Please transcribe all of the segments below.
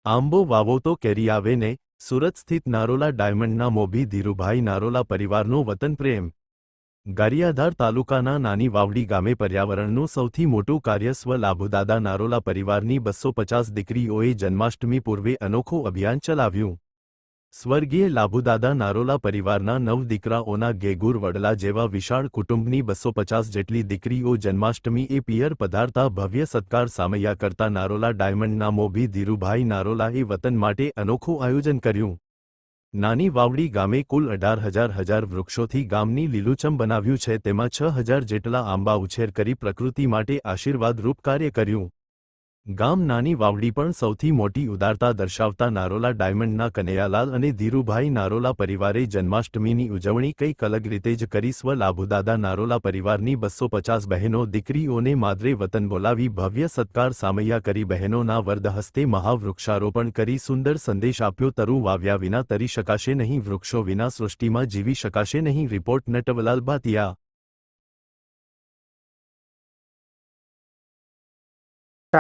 આંબો વાવો તો કેરી આવે ને। સુરત સ્થિત નારોલા ડાયમંડના મોભી ધીરુભાઈ નારોલા પરિવારનો વતન પ્રેમ। ગારિયાધાર તાલુકાના નાની વાવડી ગામે પર્યાવરણનું સૌથી મોટું કાર્ય સ્વ લાભુદાદા નારોલા પરિવારની 250 દીકરીઓએ જન્માષ્ટમી પૂર્વે અનોખું અભિયાન ચલાવ્યું। સ્વર્ગીય લાભુદાદા નારોલા પરિવારના 9 દીકરાઓના ગેગુર વડલા જેવા વિશાળ કુટુંબની 250 જેટલી દીકરીઓ જન્માષ્ટમીએ પિયર પધારતા ભવ્ય સત્કાર સામૈયા કરતા નારોલા ડાયમંડના મોભી ધીરુભાઈ નારોલાએ વતન માટે અનોખું આયોજન કર્યું। નાની વાવડી ગામે કુલ 18,000 વૃક્ષોથી ગામની લીલુંછમ બનાવ્યું છે, તેમાં 6,000 જેટલા આંબા ઉછેર કરી પ્રકૃતિ માટે આશીર્વાદરૂપ કાર્ય કર્યું। ગામ નાની વાવડી પણ સૌથી મોટી ઉદારતા દર્શાવતા નારોલા ડાયમંડના કનૈયાલાલ અને ધીરુભાઈ નારોલા પરિવારે જન્માષ્ટમીની ઉજવણી કંઈક અલગ રીતે જ કરી। સ્વ લાભુદાદા નારોલા પરિવારની 250 બહેનો દીકરીઓને માદરે વતન બોલાવી ભવ્ય સત્કાર સામૈયા કરી બહેનોના વરદ હસ્તે મહાવૃક્ષારોપણ કરી સુંદર સંદેશ આપ્યો। તરુ વાવ્યા વિના તરી શકાશે નહીં, વૃક્ષો વિના સૃષ્ટિમાં જીવી શકાશે નહીં। રિપોર્ટ નટવલાલ ભાતિયા।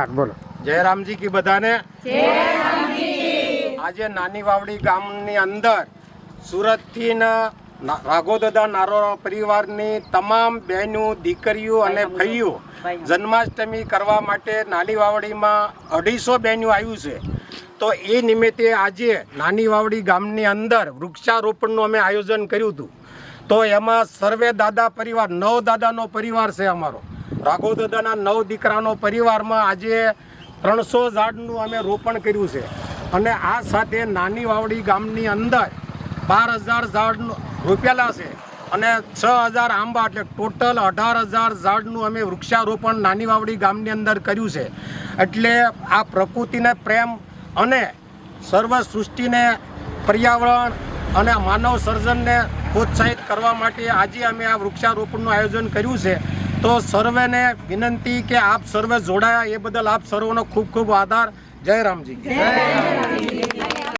बोलो जय राम जी की बधाने जय राम जी। आज नानी वावड़ी गामनी अंदर सूरत थी राघोदादा नारोला परिवार तमाम बहनों दीकरीओ अने भाईओ जन्माष्टमी करवा माटे नानी वावड़ी में 250 बहनों आयु छे। तो ए निमित्ते आज नानी वावड़ी गामनी अंदर वृक्षारोपणનું અમે આયોજન કર્યું હતું। તો એમાં સર્વે દાદા પરિવાર 9 દાદાનો પરિવાર છે અમારો। રાઘોદાદાના 9 દીકરાનો પરિવારમાં આજે 300 ઝાડનું અમે રોપણ કર્યું છે અને આ સાથે નાની વાવડી ગામની અંદર 12,000 ઝાડ રોપેલા છે અને 6,000 આંબા, એટલે ટોટલ 18,000 ઝાડનું અમે વૃક્ષારોપણ નાની વાવડી ગામની અંદર કર્યું છે। એટલે આ પ્રકૃતિને પ્રેમ અને સર્વ સૃષ્ટિને પર્યાવરણ અને માનવ સર્જનને પ્રોત્સાહિત કરવા માટે આજે અમે આ વૃક્ષારોપણનું આયોજન કર્યું છે। तो सर्वेने विनंती के आप सर्वे जोड़ाया, ये बदल आप सर्वनो खूब खूब आभार। जय राम जी।